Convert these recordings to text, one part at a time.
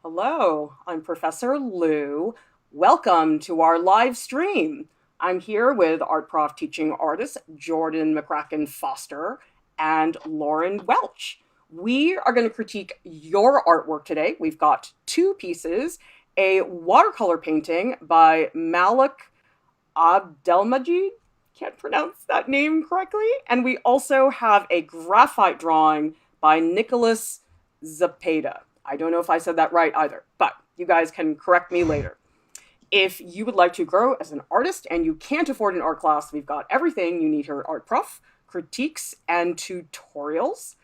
Hello, I'm Professor Lieu. Welcome to our live stream. I'm here with art prof teaching artist Jordan McCracken-Foster and Lauryn Welch. We are going to critique your artwork today. We've got two pieces, a watercolor painting by Malek Abdelmajeed, can't pronounce that name correctly, and we also have a graphite drawing by Nicholas Zepeda. I don't know if I said that right either, but you guys can correct me later. If you would like to grow as an artist and you can't afford an art class, we've got everything you need here at Art Prof, critiques and tutorials.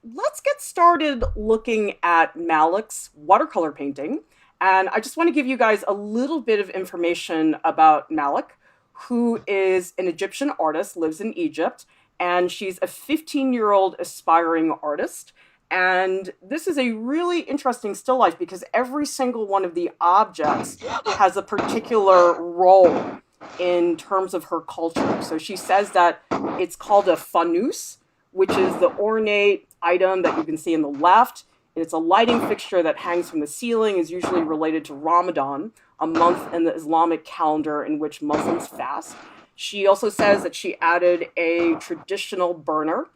Let's get started looking at Malek's watercolor painting. And I just want to give you guys a little bit of information about Malek, who is an Egyptian artist, lives in Egypt, and she's a 15-year-old aspiring artist. And this is a really interesting still life because every single one of the objects has a particular role in terms of her culture. So she says that it's called a fanoos, which is the ornate item that you can see in the left. It's a lighting fixture that hangs from the ceiling, is usually related to Ramadan, a month in the Islamic calendar in which Muslims fast. She also says that she added a traditional burner.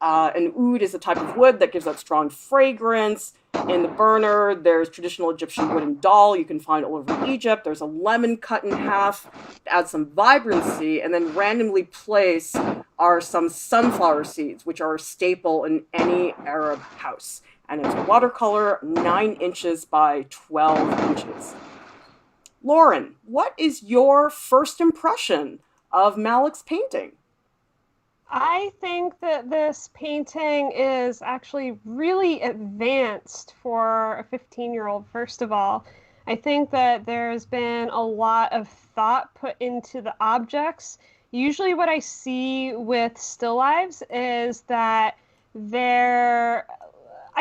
An oud is a type of wood that gives out strong fragrance. In the burner, there's traditional Egyptian wooden doll you can find all over Egypt. There's a lemon cut in half to add some vibrancy, and then randomly placed are some sunflower seeds, which are a staple in any Arab house. And it's watercolor, 9 inches by 12 inches. Lauryn, what is your first impression of Malek's painting? I think that this painting is actually really advanced for a 15-year-old, first of all. I think that there's been a lot of thought put into the objects. Usually what I see with still lives is that I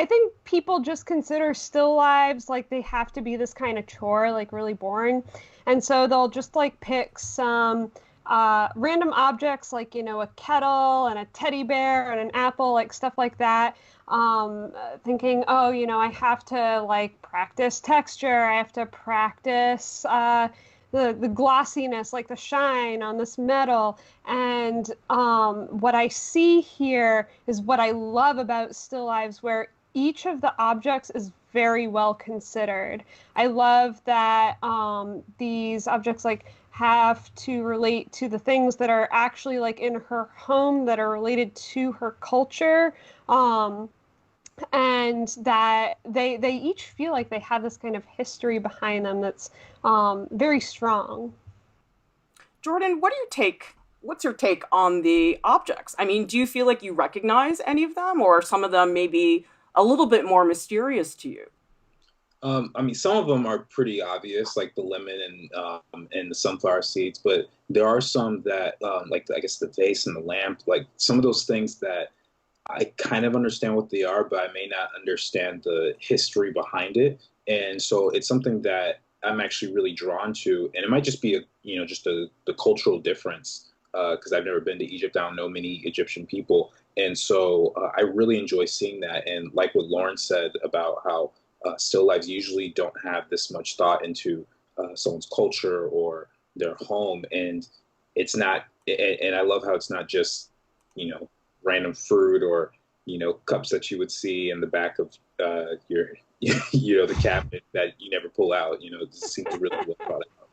think people just consider still lives like they have to be this kind of chore, like really boring. And so they'll just like pick some random objects like, a kettle and a teddy bear and an apple, like stuff like that, thinking, oh, I have to like practice texture. I have to practice the glossiness, like the shine on this metal. And what I see here is what I love about still lives, where each of the objects is very well considered. I love that these objects like have to relate to the things that are actually like in her home that are related to her culture, and that they each feel like they have this kind of history behind them that's very strong. Jordan, what's your take on the objects? I mean, do you feel like you recognize any of them, or are some of them maybe a little bit more mysterious to you? Some of them are pretty obvious, like the lemon and the sunflower seeds, but there are some that, I guess the vase and the lamp, like some of those things that I kind of understand what they are, but I may not understand the history behind it. And so it's something that I'm actually really drawn to, and it might just be the cultural difference, because I've never been to Egypt. I don't know many Egyptian people, and so I really enjoy seeing that. And like what Lauryn said about how still lives usually don't have this much thought into someone's culture or their home, and it's not. And I love how it's not just random fruit or cups that you would see in the back of your the cabinet that you never pull out. It seems really well thought out.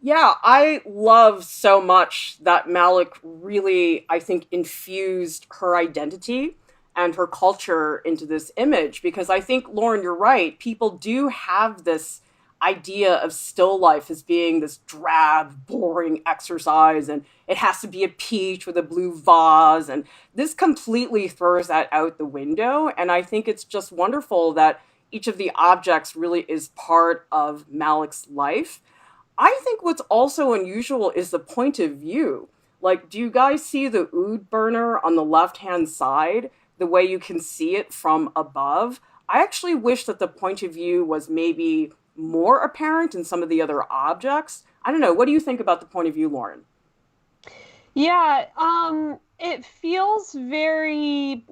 Yeah, I love so much that Malek really, I think, infused her identity and her culture into this image because I think, Lauryn, you're right. People do have this idea of still life as being this drab, boring exercise, and it has to be a peach with a blue vase. And this completely throws that out the window. And I think it's just wonderful that each of the objects really is part of Malek's life. I think what's also unusual is the point of view. Like, do you guys see the oud burner on the left-hand side, the way you can see it from above? I actually wish that the point of view was maybe more apparent in some of the other objects. I don't know. What do you think about the point of view, Lauryn? Yeah, it feels very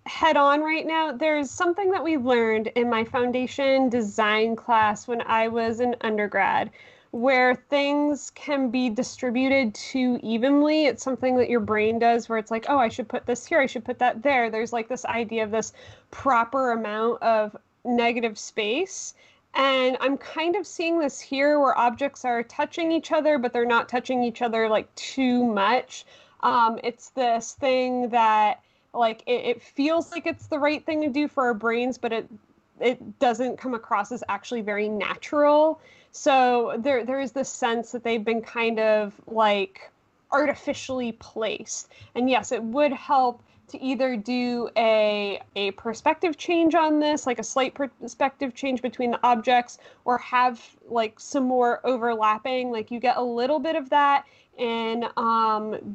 head on right now. There's something that we learned in my foundation design class when I was an undergrad, where things can be distributed too evenly. It's something that your brain does where it's like, oh, I should put this here, I should put that there. There's like this idea of this proper amount of negative space. And I'm kind of seeing this here where objects are touching each other, but they're not touching each other like too much. It's this thing that like it feels like it's the right thing to do for our brains, but it doesn't come across as actually very natural. So there is this sense that they've been kind of like artificially placed. And yes, it would help to either do a perspective change on this, like a slight perspective change between the objects, or have like some more overlapping. Like you get a little bit of that in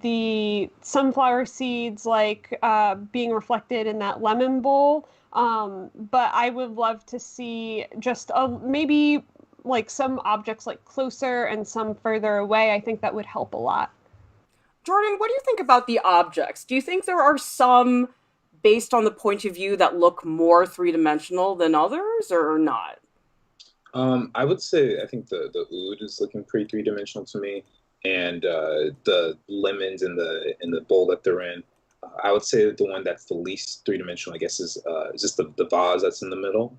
the sunflower seeds, like being reflected in that lemon bowl. But I would love to see just maybe like some objects like closer and some further away. I think that would help a lot. Jordan, what do you think about the objects? Do you think there are some, based on the point of view, that look more three-dimensional than others, or not? I would say I think the oud is looking pretty three-dimensional to me, and the lemons in the bowl that they're in. I would say that the one that's the least three-dimensional, I guess, is just the vase that's in the middle.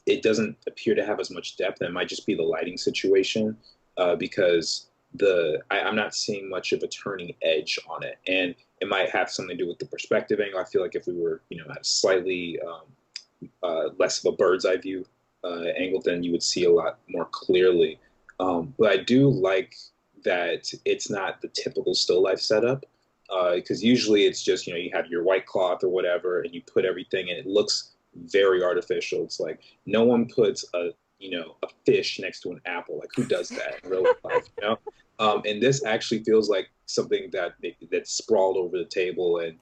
It doesn't appear to have as much depth. It might just be the lighting situation, because I'm not seeing much of a turning edge on it, and it might have something to do with the perspective angle. I feel like if we were, at a slightly less of a bird's eye view angle, then you would see a lot more clearly. But I do like that it's not the typical still life setup, because usually it's just, you have your white cloth or whatever, and you put everything, and it looks very artificial. It's like no one puts a fish next to an apple. Like, who does that in real life? And this actually feels like something that's sprawled over the table, and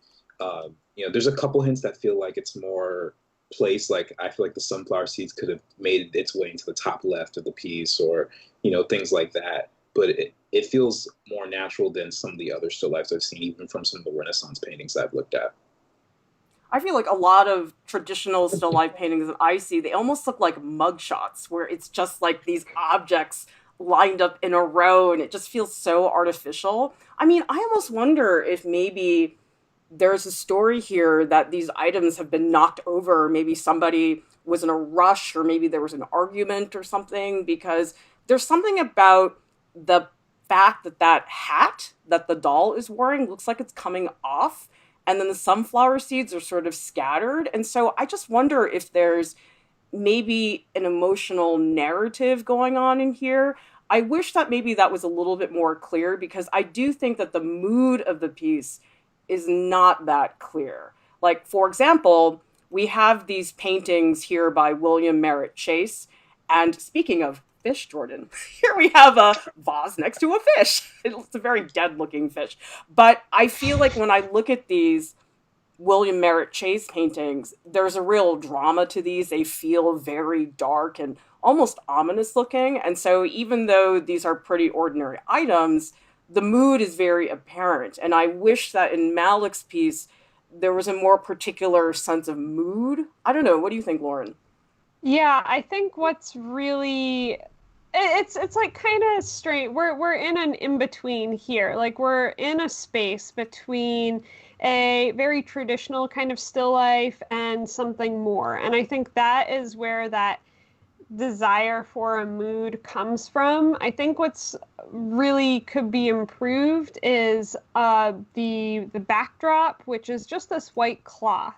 there's a couple hints that feel like it's more placed. Like, I feel like the sunflower seeds could have made its way into the top left of the piece, or things like that. But it feels more natural than some of the other still lifes I've seen, even from some of the Renaissance paintings I've looked at. I feel like a lot of traditional still life paintings that I see, they almost look like mugshots, where it's just like these objects lined up in a row, and it just feels so artificial. I mean, I almost wonder if maybe there's a story here that these items have been knocked over. Maybe somebody was in a rush, or maybe there was an argument or something, because there's something about the fact that that hat that the doll is wearing looks like it's coming off, and then the sunflower seeds are sort of scattered. And so I just wonder if there's maybe an emotional narrative going on in here. I wish that maybe that was a little bit more clear, because I do think that the mood of the piece is not that clear. Like, for example, we have these paintings here by William Merritt Chase. And speaking of fish, Jordan, here we have a vase next to a fish. It's a very dead looking fish. But I feel like when I look at these William Merritt Chase paintings, there's a real drama to these. They feel very dark and almost ominous looking. And so even though these are pretty ordinary items, the mood is very apparent. And I wish that in Malek's piece, there was a more particular sense of mood. I don't know. What do you think, Lauryn? Yeah, I think what's really it's like kind of strange. We're in an in-between here. Like we're in a space between a very traditional kind of still life and something more. And I think that is where that desire for a mood comes from. I think what's really could be improved is the backdrop, which is just this white cloth.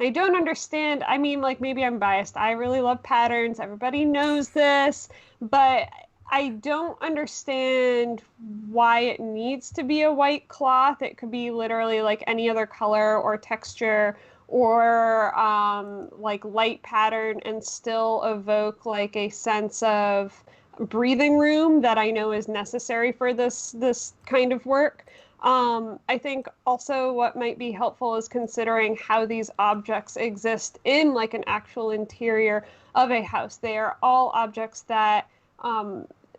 I don't understand. I mean, like, maybe I'm biased. I really love patterns. Everybody knows this, but I don't understand why it needs to be a white cloth. It could be literally like any other color or texture or like light pattern and still evoke like a sense of breathing room that I know is necessary for this kind of work. I think also what might be helpful is considering how these objects exist in like an actual interior of a house. They are all objects that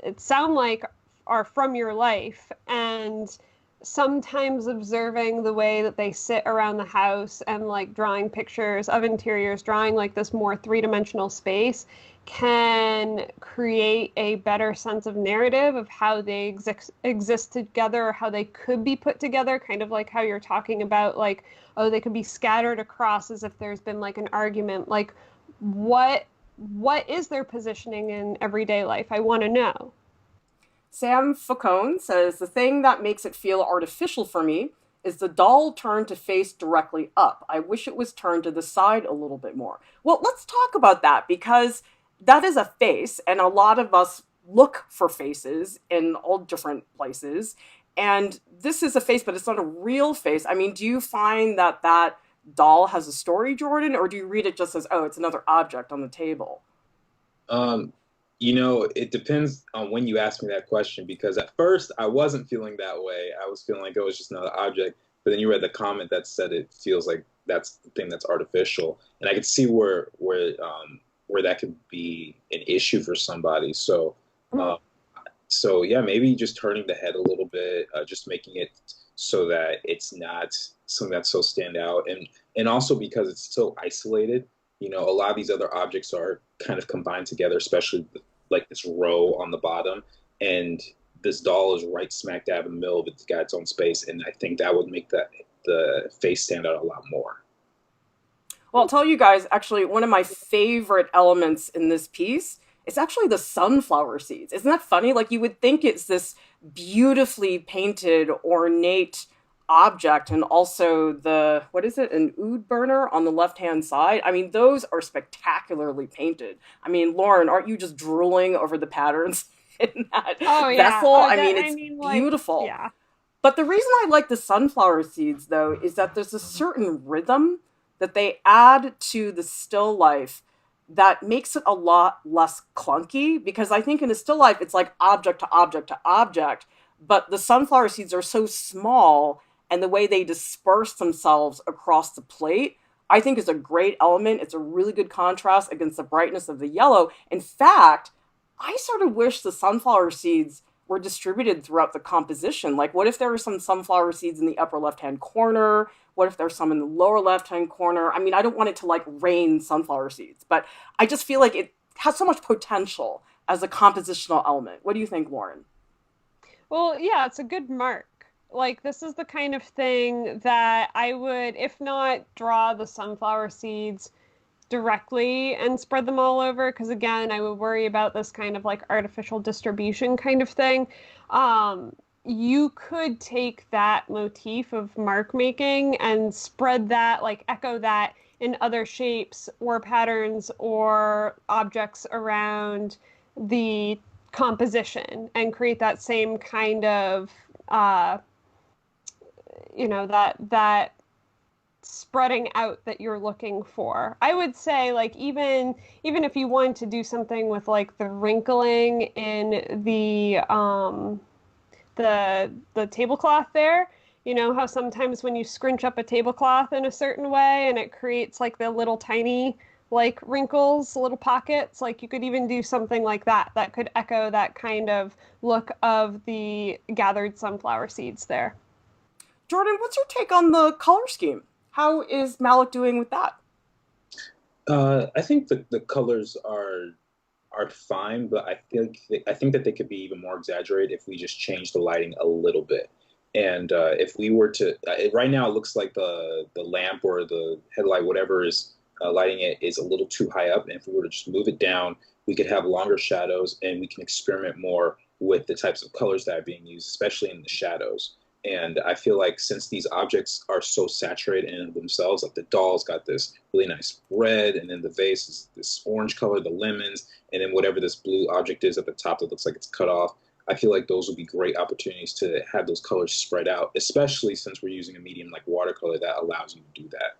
it sound like are from your life, and sometimes observing the way that they sit around the house and like drawing pictures of interiors, drawing like this more three-dimensional space can create a better sense of narrative of how they exist together, or how they could be put together, kind of like how you're talking about, like, oh, they could be scattered across as if there's been like an argument. Like, what is their positioning in everyday life? I want to know. Sam Facone says, the thing that makes it feel artificial for me is the doll turned to face directly up. I wish it was turned to the side a little bit more. Well, let's talk about that, because that is a face, and a lot of us look for faces in all different places. And this is a face, but it's not a real face. I mean, do you find that that doll has a story, Jordan, or do you read it just as, oh, it's another object on the table? Um, it depends on when you ask me that question, because at first I wasn't feeling that way. I was feeling like it was just another object. But then you read the comment that said it feels like that's the thing that's artificial, and I could see where that could be an issue for somebody. Uh, so yeah, maybe just turning the head a little bit, just making it so that it's not something that's so stand out, and also because it's so isolated. A lot of these other objects are kind of combined together, especially like this row on the bottom, and this doll is right smack dab in the middle of it. It's got its own space, and I think that would make the face stand out a lot more. Well, I'll tell you guys, actually, one of my favorite elements in this piece is actually the sunflower seeds. Isn't that funny? Like, you would think it's this beautifully painted, ornate object, and also the, what is it, an oud burner on the left-hand side. I mean, those are spectacularly painted. I mean, Lauryn, aren't you just drooling over the patterns in that Oh yeah. vessel? Oh, I that, mean, I it's mean, like, beautiful. yeah. But the reason I like the sunflower seeds, though, is that there's a certain rhythm that they add to the still life that makes it a lot less clunky. Because I think in a still life, it's like object to object to object. But the sunflower seeds are so small, and the way they disperse themselves across the plate, I think is a great element. It's a really good contrast against the brightness of the yellow. In fact, I sort of wish the sunflower seeds were distributed throughout the composition. Like, what if there were some sunflower seeds in the upper left-hand corner? What if there's some in the lower left-hand corner? I mean, I don't want it to like rain sunflower seeds, but I just feel like it has so much potential as a compositional element. What do you think, Lauryn? Well, yeah, it's a good mark. Like, this is the kind of thing that I would, if not draw the sunflower seeds directly and spread them all over, because again, I would worry about this kind of like artificial distribution kind of thing. You could take that motif of mark making and spread that, like echo that in other shapes or patterns or objects around the composition and create that same kind of that spreading out that you're looking for. I would say, like, even if you want to do something with like the wrinkling in the tablecloth there, you know how sometimes when you scrunch up a tablecloth in a certain way and it creates like the little tiny like wrinkles, little pockets, like you could even do something like that that could echo that kind of look of the gathered sunflower seeds there. Jordan, what's your take on the color scheme? How is Malek doing with that? I think the colors are fine, but I think that they could be even more exaggerated if we just change the lighting a little bit. And if we were to, right now it looks like the lamp or the headlight, whatever is lighting it, is a little too high up. And if we were to just move it down, we could have longer shadows, and we can experiment more with the types of colors that are being used, especially in the shadows. And I feel like since these objects are so saturated in themselves, like the doll's got this really nice red, and then the vase is this orange color, the lemons, and then whatever this blue object is at the top that looks like it's cut off. I feel like those would be great opportunities to have those colors spread out, especially since we're using a medium like watercolor that allows you to do that.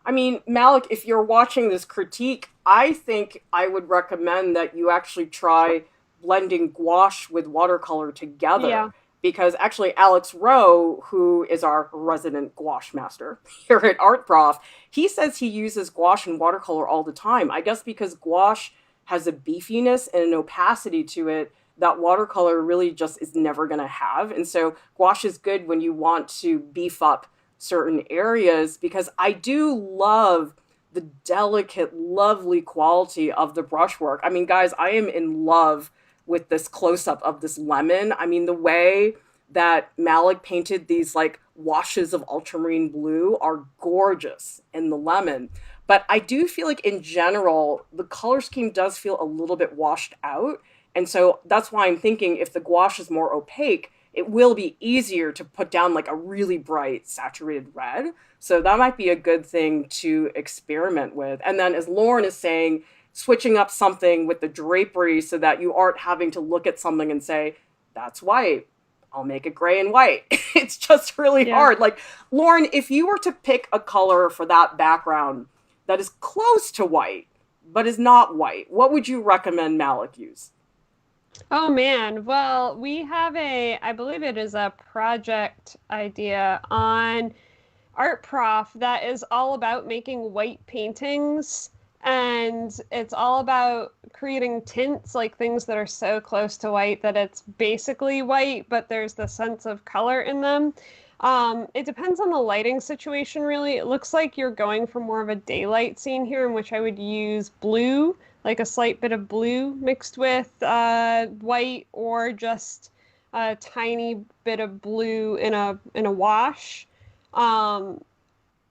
I mean, Malek, if you're watching this critique, I think I would recommend that you actually try blending gouache with watercolor together. Yeah. Because actually, Alex Rowe, who is our resident gouache master here at Art Prof, he says he uses gouache and watercolor all the time. I guess because gouache has a beefiness and an opacity to it that watercolor really just is never going to have. And so gouache is good when you want to beef up certain areas, because I do love the delicate, lovely quality of the brushwork. I mean, guys, I am in love with this close-up of this lemon. I mean, the way that Malek painted these like washes of ultramarine blue are gorgeous in the lemon. But I do feel like in general, the color scheme does feel a little bit washed out. And so that's why I'm thinking if the gouache is more opaque, it will be easier to put down like a really bright saturated red. So that might be a good thing to experiment with. And then as Lauryn is saying, switching up something with the drapery so that you aren't having to look at something and say, that's white, I'll make it gray and white. It's just really hard. Like, Lauryn, if you were to pick a color for that background that is close to white, but is not white, what would you recommend Malek use? Oh man, well, we have I believe it is a project idea on Art Prof that is all about making white paintings. And it's all about creating tints, like things that are so close to white that it's basically white, but there's the sense of color in them. It depends on the lighting situation, really. It looks like you're going for more of a daylight scene here, in which I would use blue, like a slight bit of blue mixed with white, or just a tiny bit of blue in a wash.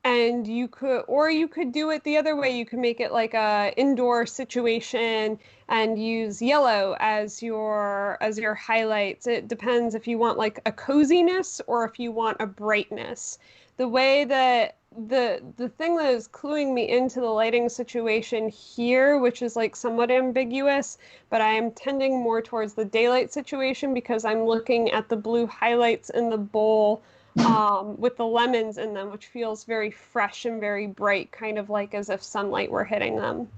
And you could do it the other way. You could make it like a indoor situation and use yellow as your highlights. It depends if you want like a coziness or if you want a brightness. The way that the thing that is cluing me into the lighting situation here, which is like somewhat ambiguous, but I am tending more towards the daylight situation because I'm looking at the blue highlights in the bowl with the lemons in them, which feels very fresh and very bright, kind of like as if sunlight were hitting them.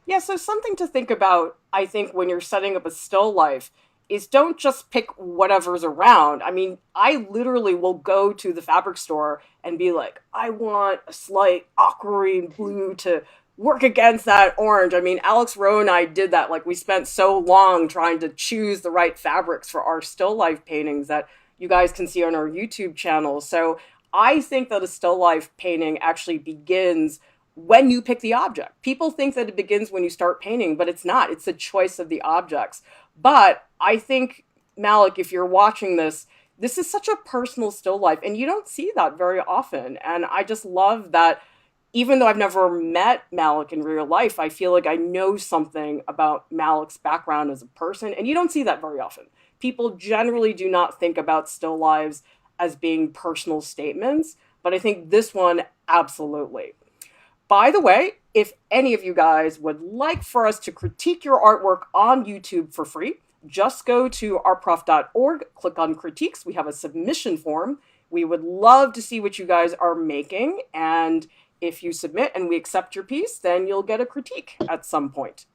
Yeah, so something to think about, I think, when you're setting up a still life is don't just pick whatever's around. I mean, I literally will go to the fabric store and be like, I want a slight aquamarine blue to work against that orange. I mean, Alex Rowe and I did that. Like, we spent so long trying to choose the right fabrics for our still life paintings that you guys can see on our YouTube channel. So I think that a still life painting actually begins when you pick the object. People think that it begins when you start painting, but it's not. It's the choice of the objects. But I think, Malek, if you're watching this, this is such a personal still life, and you don't see that very often. And I just love that even though I've never met Malek in real life, I feel like I know something about Malek's background as a person, and you don't see that very often. People generally do not think about still lives as being personal statements, but I think this one, absolutely. By the way, if any of you guys would like for us to critique your artwork on YouTube for free, just go to artprof.org, click on critiques. We have a submission form. We would love to see what you guys are making, and if you submit and we accept your piece, then you'll get a critique at some point.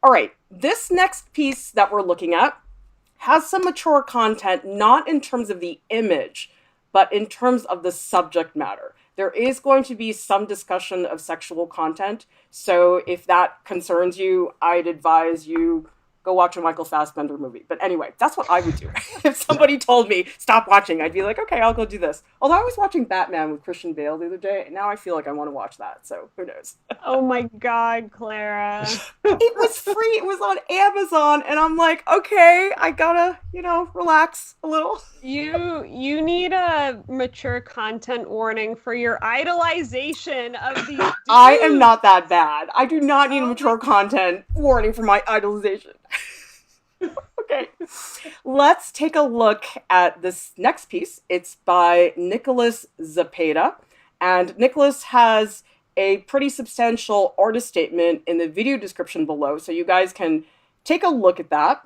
All right, this next piece that we're looking at has some mature content, not in terms of the image, but in terms of the subject matter. There is going to be some discussion of sexual content, so if that concerns you, I'd advise you go watch a Michael Fassbender movie. But anyway, that's what I would do. If somebody told me, stop watching, I'd be like, okay, I'll go do this. Although I was watching Batman with Christian Bale the other day, and now I feel like I want to watch that, so who knows? Oh my God, Clara. It was free. It was on Amazon, and I'm like, okay, I gotta, relax a little. You need a mature content warning for your idolization of these dudes. I am not that bad. I do not need a mature content warning for my idolization. Okay, let's take a look at this next piece. It's by Nicholas Zepeda, and Nicholas has a pretty substantial artist statement in the video description below, so you guys can take a look at that.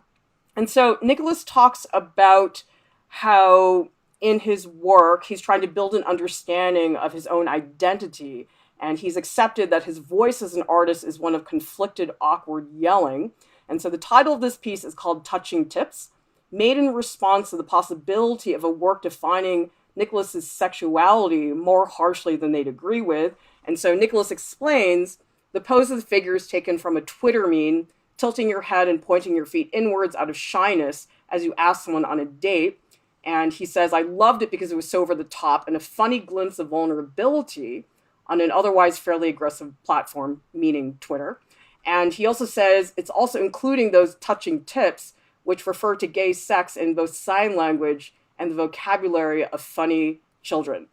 And so Nicholas talks about how in his work he's trying to build an understanding of his own identity, and he's accepted that his voice as an artist is one of conflicted, awkward yelling. And so the title of this piece is called Touching Tips, made in response to the possibility of a work defining Nicholas's sexuality more harshly than they'd agree with. And so Nicholas explains the pose of the figure is taken from a Twitter meme tilting your head and pointing your feet inwards out of shyness as you ask someone on a date. And he says, I loved it because it was so over the top and a funny glimpse of vulnerability on an otherwise fairly aggressive platform, meaning Twitter. And he also says it's also including those touching tips, which refer to gay sex in both sign language and the vocabulary of funny children.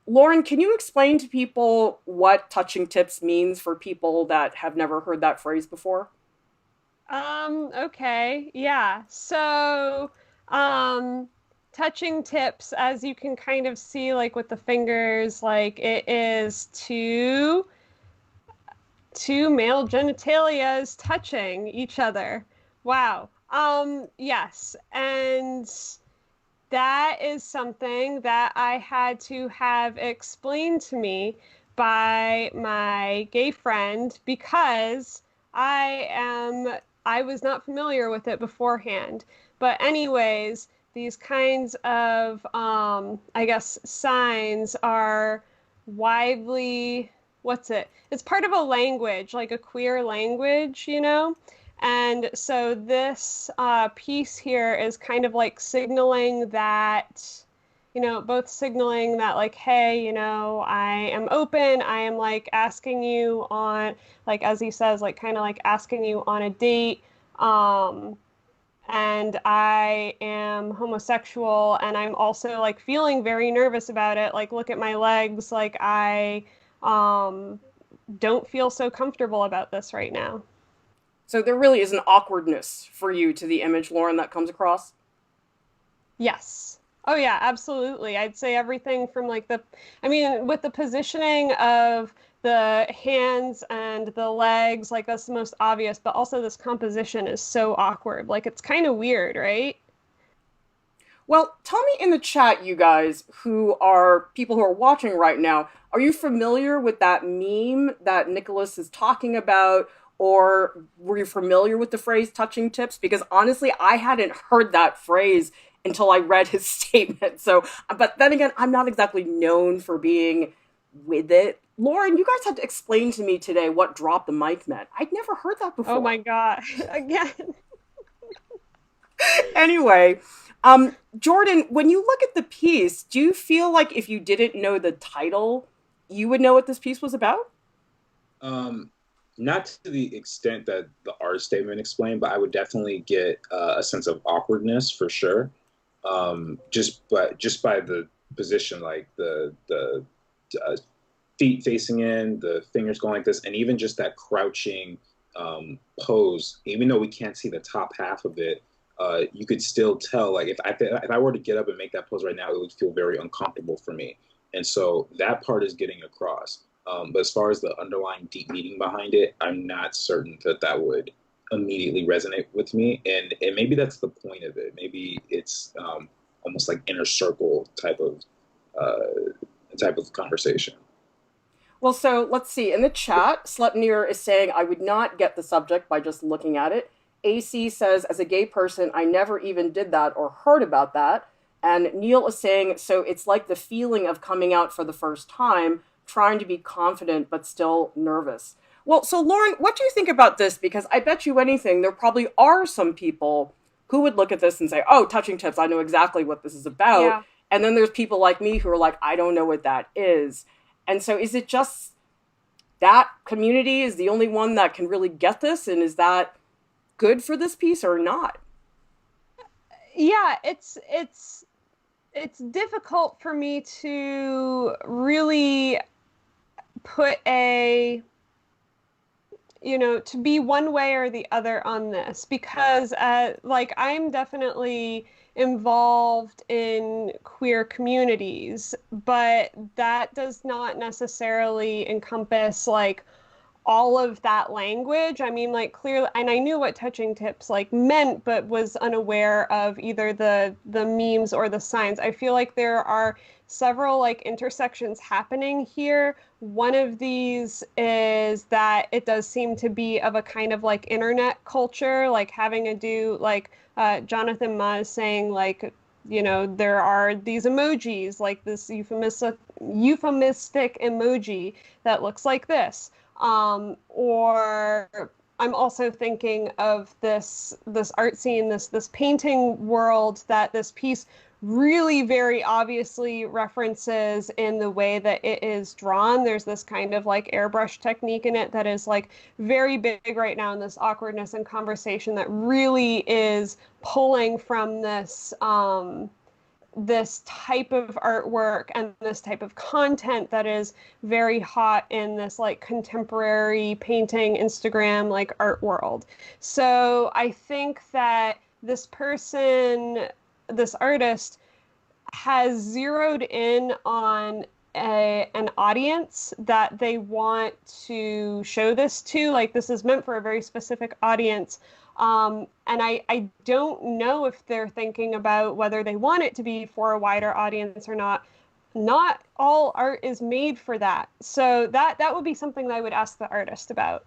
Lauryn, can you explain to people what touching tips means for people that have never heard that phrase before? Okay. Yeah. So, touching tips, as you can kind of see, like with the fingers, like it is two male genitalias touching each other. Wow. Yes. And that is something that I had to have explained to me by my gay friend because I was not familiar with it beforehand. But anyways, these kinds of I guess signs are widely, it's part of a language, like a queer language, you know? And so this piece here is kind of like signaling that, both signaling that like, hey, I am open. I am like asking you on, like, as he says, like kind of like asking you on a date. And I am homosexual and I'm also like feeling very nervous about it. Like, look at my legs. Like I don't feel so comfortable about this right now. So there really is an awkwardness for you to the image, Lauryn, that comes across? Yes. Oh yeah, absolutely. I'd say everything from like with the positioning of the hands and the legs, like that's the most obvious, but also this composition is so awkward. Like it's kind of weird, right? Well, tell me in the chat, you guys, who are people who are watching right now, are you familiar with that meme that Nicholas is talking about? Or were you familiar with the phrase touching tips? Because honestly, I hadn't heard that phrase until I read his statement. So, but then again, I'm not exactly known for being with it. Lauryn, you guys had to explain to me today what drop the mic meant. I'd never heard that before. Oh my God. Again. Anyway, Jordan, when you look at the piece, do you feel like if you didn't know the title, you would know what this piece was about? Not to the extent that the art statement explained, but I would definitely get a sense of awkwardness for sure. Just by the position, like the feet facing in, the fingers going like this, and even just that crouching pose. Even though we can't see the top half of it, you could still tell. Like if I were to get up and make that pose right now, it would feel very uncomfortable for me. And so that part is getting across. But as far as the underlying deep meaning behind it, I'm not certain that would immediately resonate with me. And maybe that's the point of it. Maybe it's almost like inner circle type of conversation. Well, so let's see. In the chat, Slepnir is saying, I would not get the subject by just looking at it. AC says, as a gay person, I never even did that or heard about that. And Neil is saying, so it's like the feeling of coming out for the first time, trying to be confident but still nervous. Well, so Lauryn, what do you think about this? Because I bet you anything, there probably are some people who would look at this and say, oh, touching tips, I know exactly what this is about. Yeah. And then there's people like me who are like, I don't know what that is. And so is it just that community is the only one that can really get this? And is that good for this piece or not? Yeah, it's difficult for me to really put to be one way or the other on this because like I'm definitely involved in queer communities, but that does not necessarily encompass like all of that language. I mean, like clearly, and I knew what touching tips like meant, but was unaware of either the memes or the signs. I feel like there are several like intersections happening here. One of these is that it does seem to be of a kind of like internet culture, like having to do like Jonathan Maz saying like, there are these emojis, like this euphemistic emoji that looks like this. Or I'm also thinking of this art scene, this painting world that this piece really very obviously references in the way that it is drawn. There's this kind of like airbrush technique in it that is like very big right now in this awkwardness and conversation that really is pulling from this type of artwork and this type of content that is very hot in this like contemporary painting Instagram like art world. So I think that this person, this artist, has zeroed in on an audience that they want to show this to. Like, this is meant for a very specific audience. And I don't know if they're thinking about whether they want it to be for a wider audience or not. Not all art is made for that. So that would be something that I would ask the artist about.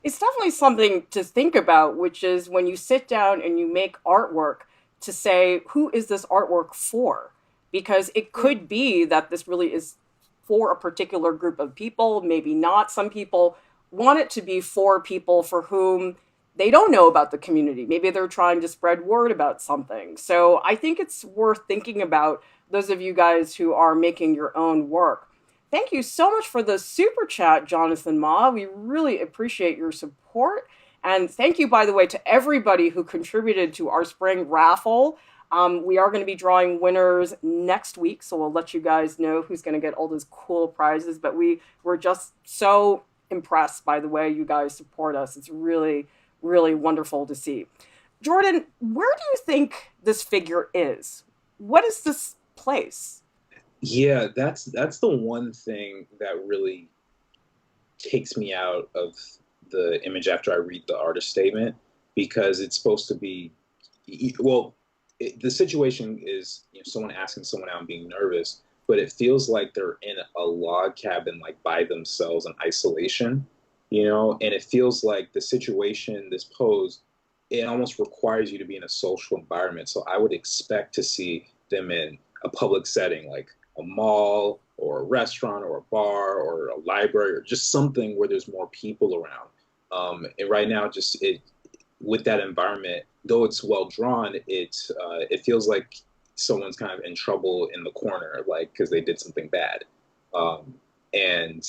It's definitely something to think about, which is when you sit down and you make artwork, to say, who is this artwork for? Because it could be that this really is for a particular group of people, maybe not. Some people want it to be for people for whom they don't know about the community. Maybe they're trying to spread word about something. So I think it's worth thinking about, those of you guys who are making your own work. Thank you so much for the super chat, Jonathan Ma. We really appreciate your support. And thank you, by the way, to everybody who contributed to our spring raffle. We are going to be drawing winners next week, so we'll let you guys know who's going to get all those cool prizes. But we were just so impressed by the way you guys support us. It's really, really wonderful to see. Jordan, where do you think this figure is? What is this place? Yeah, that's the one thing that really takes me out of the image after I read the artist statement, because it's supposed to be, well, the situation is, someone asking someone out and being nervous, but it feels like they're in a log cabin, like by themselves in isolation, and it feels like the situation, this pose, it almost requires you to be in a social environment. So I would expect to see them in a public setting, like a mall or a restaurant or a bar or a library, or just something where there's more people around. And right now, with that environment, though it's well drawn, it feels like someone's kind of in trouble in the corner, like because they did something bad, and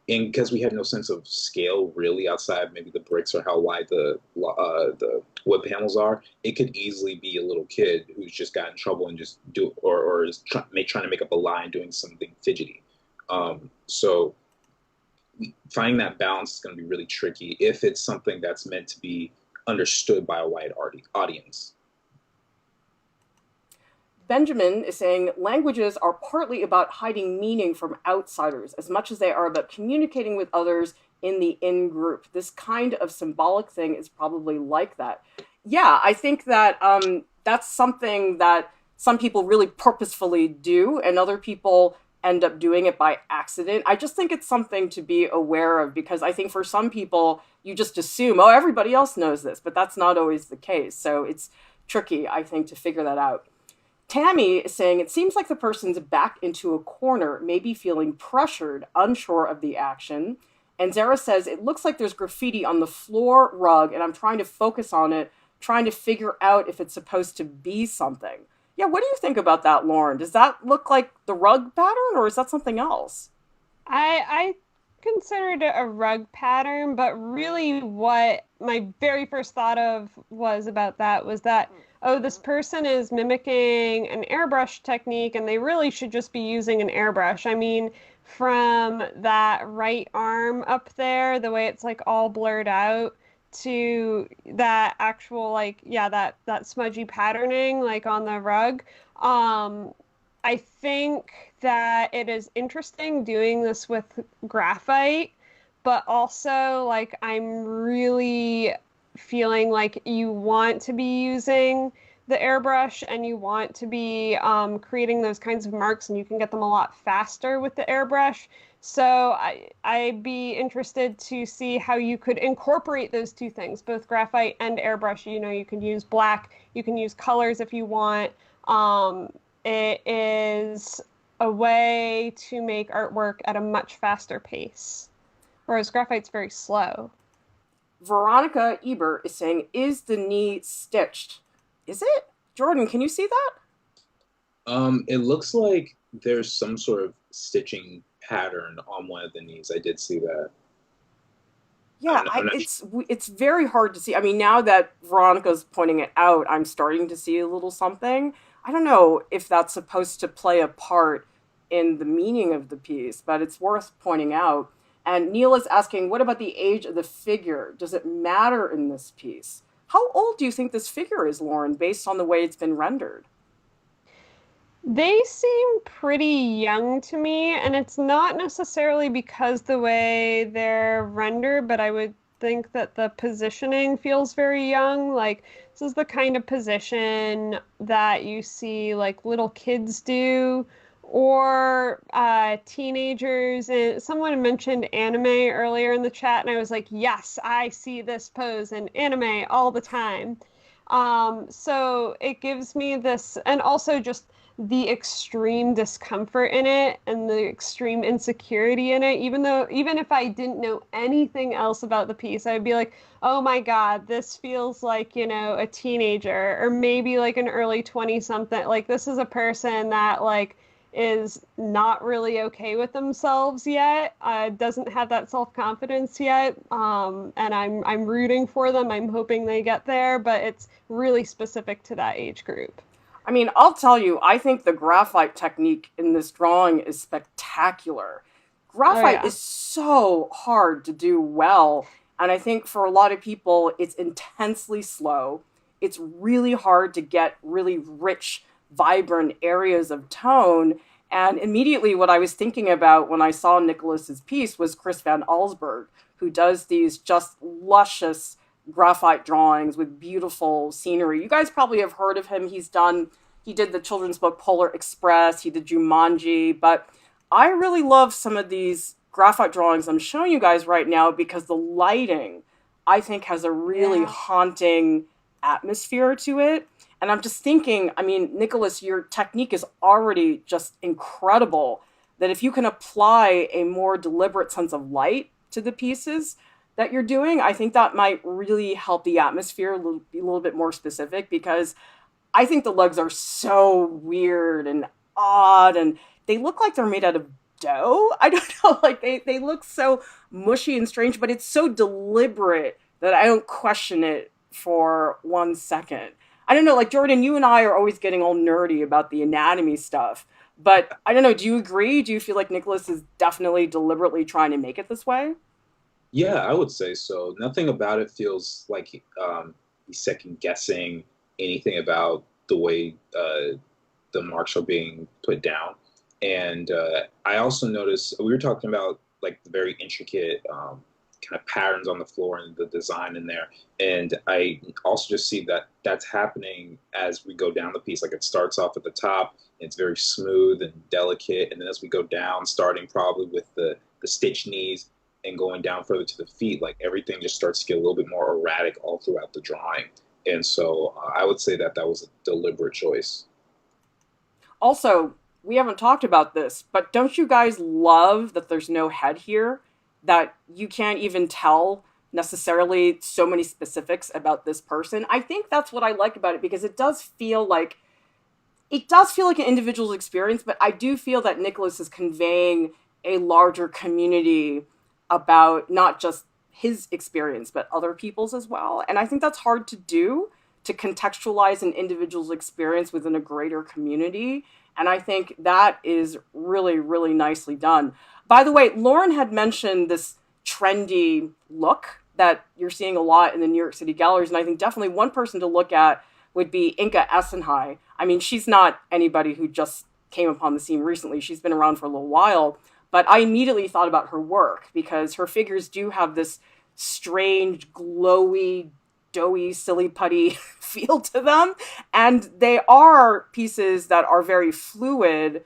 because we have no sense of scale really outside maybe the bricks or how wide the wood panels are, it could easily be a little kid who's just got in trouble and just or is trying to make up a lie and doing something fidgety. So finding that balance is going to be really tricky if it's something that's meant to be understood by a wide audience. Benjamin is saying languages are partly about hiding meaning from outsiders as much as they are about communicating with others in the in-group. This kind of symbolic thing is probably like that. Yeah, I think that that's something that some people really purposefully do, and other people end up doing it by accident. I just think it's something to be aware of, because I think for some people, you just assume, oh, everybody else knows this, but that's not always the case. So it's tricky, I think, to figure that out. Tammy is saying, it seems like the person's backed into a corner, maybe feeling pressured, unsure of the action. And Zara says, it looks like there's graffiti on the floor rug, and I'm trying to focus on it, trying to figure out if it's supposed to be something. Yeah, what do you think about that, Lauryn? Does that look like the rug pattern, or is that something else? I considered it a rug pattern, but really what my very first thought of was about that was that, oh, this person is mimicking an airbrush technique and they really should just be using an airbrush. I mean, from that right arm up there, the way it's like all blurred out, to that actual like, yeah, that smudgy patterning like on the rug. I think that it is interesting doing this with graphite, but also like I'm really feeling like you want to be using the airbrush and you want to be creating those kinds of marks, and you can get them a lot faster with the airbrush. So I'd be interested to see how you could incorporate those two things, both graphite and airbrush. You can use black, you can use colors if you want. It is a way to make artwork at a much faster pace, whereas graphite's very slow. Veronica Ebert is saying, is the knee stitched? Is it? Jordan, can you see that? It looks like there's some sort of stitching pattern on one of the knees. I did see that. Yeah, I'm not it's very hard to see. I mean, now that Veronica's pointing it out, I'm starting to see a little something. I don't know if that's supposed to play a part in the meaning of the piece, but it's worth pointing out. And Neil is asking, what about the age of the figure? Does it matter in this piece? How old do you think this figure is, Lauryn, based on the way it's been rendered? They seem pretty young to me, and it's not necessarily because the way they're rendered, but I would think that the positioning feels very young. Like, this is the kind of position that you see like little kids do or teenagers. And someone mentioned anime earlier in the chat, and I was like, yes, I see this pose in anime all the time. So it gives me this, and also just the extreme discomfort in it and the extreme insecurity in it. Even if I didn't know anything else about the piece, I would be like, oh my God, this feels like, a teenager or maybe like an early 20 something. Like, this is a person that like is not really okay with themselves yet, doesn't have that self-confidence yet. And I'm rooting for them. I'm hoping they get there, but it's really specific to that age group. I mean, I'll tell you, I think the graphite technique in this drawing is spectacular. Oh Graphite yeah. is so hard to do well, and I think for a lot of people, it's intensely slow. It's really hard to get really rich, vibrant areas of tone. And immediately, what I was thinking about when I saw Nicholas's piece was Chris Van Allsburg, who does these just luscious graphite drawings with beautiful scenery. You guys probably have heard of him. He did the children's book Polar Express, he did Jumanji, but I really love some of these graphite drawings I'm showing you guys right now because the lighting, I think, has a really Yeah. haunting atmosphere to it. And I'm just thinking, I mean, Nicholas, your technique is already just incredible. That if you can apply a more deliberate sense of light to the pieces, that you're doing, I think that might really help the atmosphere be a little bit more specific because I think the legs are so weird and odd and they look like they're made out of dough. I don't know, like they look so mushy and strange, but it's so deliberate that I don't question it for 1 second. I don't know, like Jordan, you and I are always getting all nerdy about the anatomy stuff. But I don't know, do you agree? Do you feel like Nicholas is definitely deliberately trying to make it this way? Yeah, I would say so. Nothing about it feels like he's second guessing anything about the way the marks are being put down. And I also noticed we were talking about like the very intricate kind of patterns on the floor and the design in there. And I also just see that that's happening as we go down the piece. Like it starts off at the top, and it's very smooth and delicate, and then as we go down, starting probably with the stitch knees and going down further to the feet, like everything just starts to get a little bit more erratic all throughout the drawing. And so I would say that that was a deliberate choice. Also, we haven't talked about this, but don't you guys love that there's no head here? That you can't even tell necessarily so many specifics about this person. I think that's what I like about it because it does feel like an individual's experience, but I do feel that Nicholas is conveying a larger community about not just his experience, but other people's as well. And I think that's hard to do to contextualize an individual's experience within a greater community. And I think that is really, really nicely done. By the way, Lauryn had mentioned this trendy look that you're seeing a lot in the New York City galleries. And I think definitely one person to look at would be Inca Essen. I mean, she's not anybody who just came upon the scene recently. She's been around for a little while. But I immediately thought about her work because her figures do have this strange, glowy, doughy, silly putty feel to them. And they are pieces that are very fluid,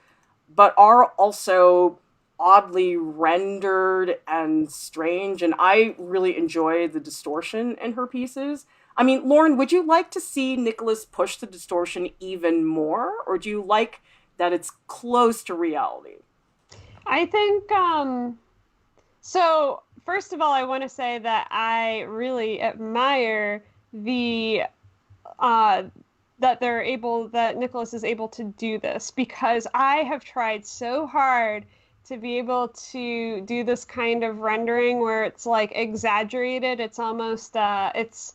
but are also oddly rendered and strange. And I really enjoy the distortion in her pieces. I mean, Lauryn, would you like to see Nicholas push the distortion even more? Or do you like that it's close to reality? I think So, first of all, I want to say that I really admire the uh, that Nicholas is able to do this, because I have tried so hard to be able to do this kind of rendering where it's like exaggerated. It's almost it's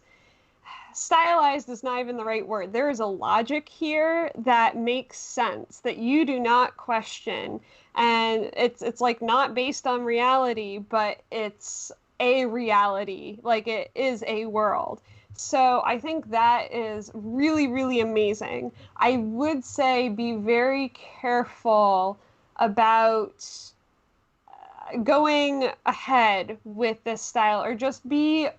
stylized is not even the right word. There is a logic here that makes sense that you do not question, and it's like not based on reality, but it's a reality, like it is a world. So I think that is really, really amazing. I would say be very careful about going ahead with this style, or just be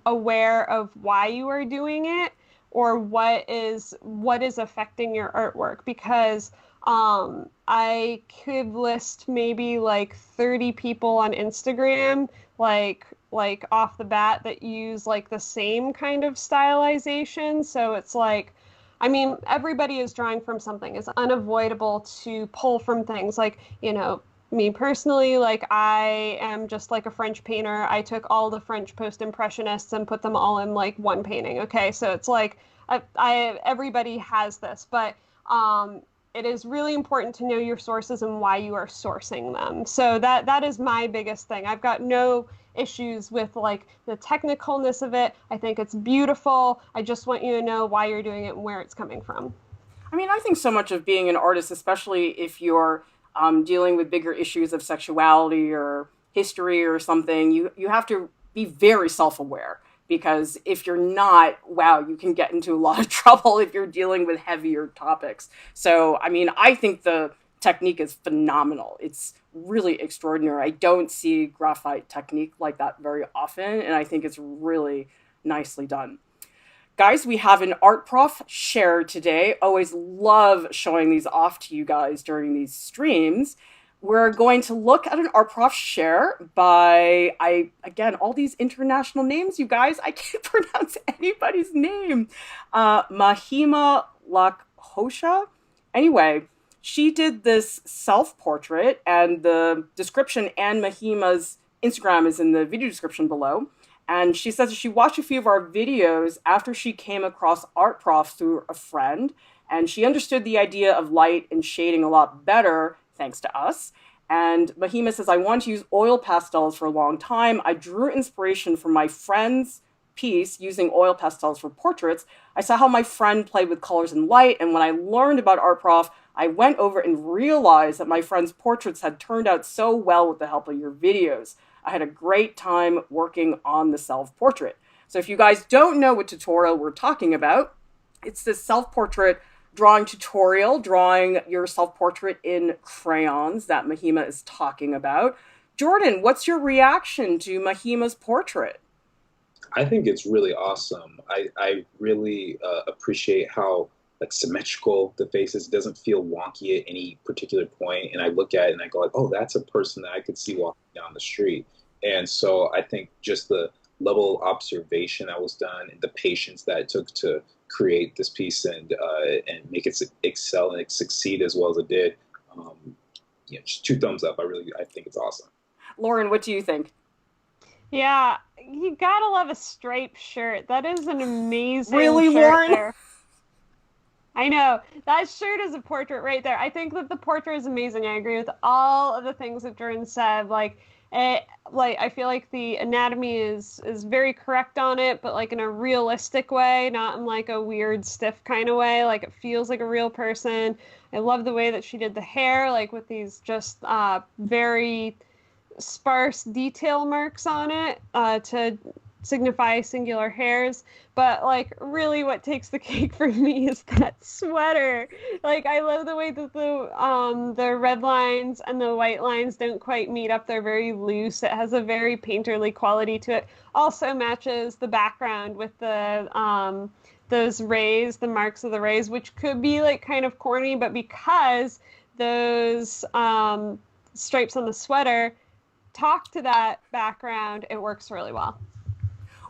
aware of why you are doing it, or what is affecting your artwork, because I could list maybe like 30 people on Instagram, like off the bat, that use like the same kind of stylization. So it's like, I mean, everybody is drawing from something. It's unavoidable to pull from things, like, me personally, like I am just like a French painter. I took all the French post-impressionists and put them all in like one painting. Okay, so it's like everybody has this, but it is really important to know your sources and why you are sourcing them. So that is my biggest thing. I've got no issues with like the technicalness of it. I think it's beautiful. I just want you to know why you're doing it and where it's coming from. I mean, I think so much of being an artist, especially if you're dealing with bigger issues of sexuality or history or something, you have to be very self-aware, because if you're not, wow, you can get into a lot of trouble if you're dealing with heavier topics. So, I mean, I think the technique is phenomenal. It's really extraordinary. I don't see graphite technique like that very often, and I think it's really nicely done. Guys, we have an art prof share today. Always love showing these off to you guys during these streams. We're going to look at an art prof share by, again, all these international names, you guys. I can't pronounce anybody's name. Mahima Lakhosha. Anyway, she did this self-portrait, and the description and Mahima's Instagram is in the video description below. And she says that she watched a few of our videos after she came across Art Prof through a friend, and she understood the idea of light and shading a lot better thanks to us. And Mahima says, I wanted to use oil pastels for a long time. I drew inspiration from my friend's piece using oil pastels for portraits. I saw how my friend played with colors and light, and when I learned about Art Prof, I went over and realized that my friend's portraits had turned out so well with the help of your videos. I had a great time working on the self-portrait. So if you guys don't know what tutorial we're talking about, it's this self-portrait drawing tutorial, drawing your self-portrait in crayons that Mahima is talking about. Jordan, what's your reaction to Mahima's portrait? I think it's really awesome. I really appreciate how like symmetrical the face is. It doesn't feel wonky at any particular point. And I look at it and I go like, oh, that's a person that I could see walking down the street. And so I think just the level of observation that was done and the patience that it took to create this piece and make it excel and succeed as well as it did. Just two thumbs up. I think it's awesome. Lauryn, what do you think? Yeah, you gotta love a striped shirt. That is an amazing really, shirt Lauryn? There. I know. That shirt is a portrait right there. I think that the portrait is amazing. I agree with all of the things that Jordan said. I feel like the anatomy is very correct on it, but like in a realistic way, not in like a weird stiff kind of way. Like it feels like a real person. I love the way that she did the hair, like with these just very sparse detail marks on it to signify singular hairs. But like really what takes the cake for me is that sweater. Like I love the way that the red lines and the white lines don't quite meet up. They're very loose. It has a very painterly quality to it. Also matches the background with the those rays, the marks of the rays, which could be like kind of corny, but because those stripes on the sweater talk to that background, it works really well.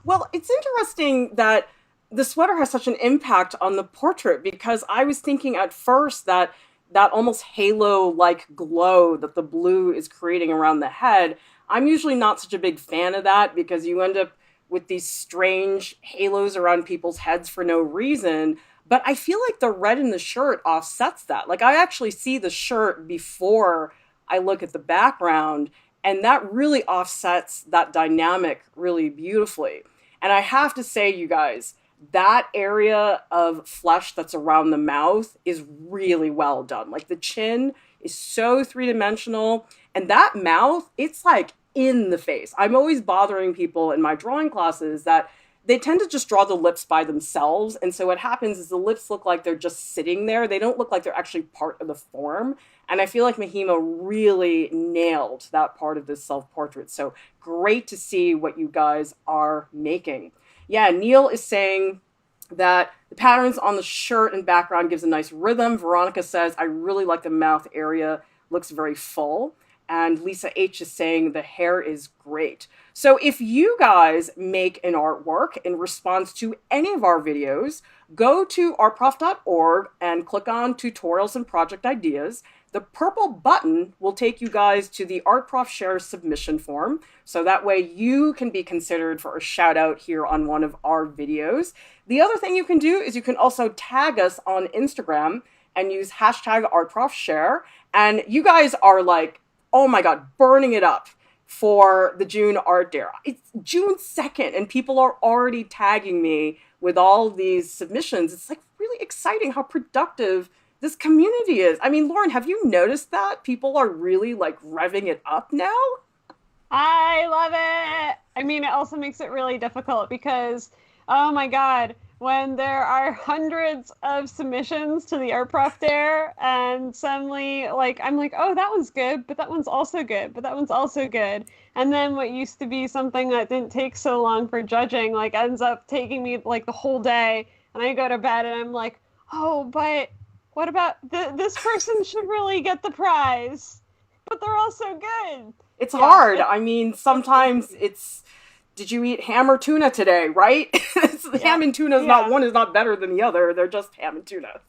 Well, it's interesting that the sweater has such an impact on the portrait, because I was thinking at first that almost halo-like glow that the blue is creating around the head, I'm usually not such a big fan of that because you end up with these strange halos around people's heads for no reason. But I feel like the red in the shirt offsets that. Like I actually see the shirt before I look at the background, and that really offsets that dynamic really beautifully. And I have to say, you guys, that area of flesh that's around the mouth is really well done. Like the chin is so three-dimensional, and that mouth, it's like in the face. I'm always bothering people in my drawing classes that they tend to just draw the lips by themselves. And so what happens is the lips look like they're just sitting there. They don't look like they're actually part of the form. And I feel like Mahima really nailed that part of this self-portrait. So great to see what you guys are making. Yeah, Neil is saying that the patterns on the shirt and background gives a nice rhythm. Veronica says, I really like the mouth area. Looks very full. And Lisa H is saying the hair is great. So if you guys make an artwork in response to any of our videos, go to artprof.org and click on tutorials and project ideas. The purple button will take you guys to the Prof Share submission form. So that way you can be considered for a shout out here on one of our videos. The other thing you can do is you can also tag us on Instagram and use hashtag ArtProfShare. And you guys are like, oh my God, burning it up for the June Art Dare. It's June 2nd and people are already tagging me with all these submissions. It's like really exciting how productive this community is. I mean, Lauryn, have you noticed that? People are really like revving it up now? I love it. I mean, it also makes it really difficult because, oh my God, when there are hundreds of submissions to the Art Prof Dare and suddenly I'm like, oh, that one's good, but that one's also good, but that one's also good. And then what used to be something that didn't take so long for judging, ends up taking me the whole day. And I go to bed and I'm like, oh, but what about this person should really get the prize, but they're all so good. It's hard. I mean, sometimes it's, did you eat ham or tuna today, right? Ham and tuna is one is not better than the other. They're just ham and tuna.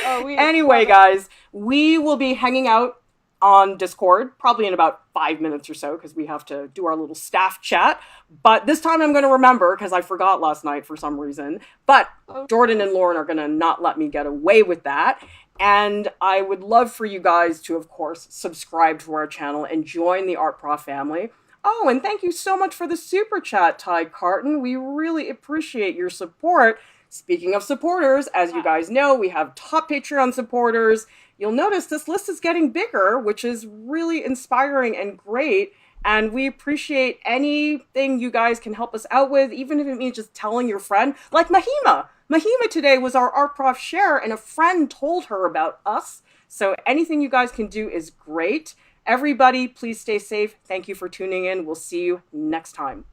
Anyway, guys, we will be hanging out on Discord probably in about 5 minutes or so because we have to do our little staff chat. But this time I'm going to remember because I forgot last night for some reason. But Jordan and Lauryn are going to not let me get away with that. And I would love for you guys to, of course, subscribe to our channel and join the Art Prof family. Oh, and thank you so much for the super chat, Ty Carton. We really appreciate your support. Speaking of supporters, as you guys know, we have top Patreon supporters. You'll notice this list is getting bigger, which is really inspiring and great. And we appreciate anything you guys can help us out with, even if it means just telling your friend. Like Mahima. Mahima today was our Art Prof Share, and a friend told her about us. So anything you guys can do is great. Everybody, please stay safe. Thank you for tuning in. We'll see you next time.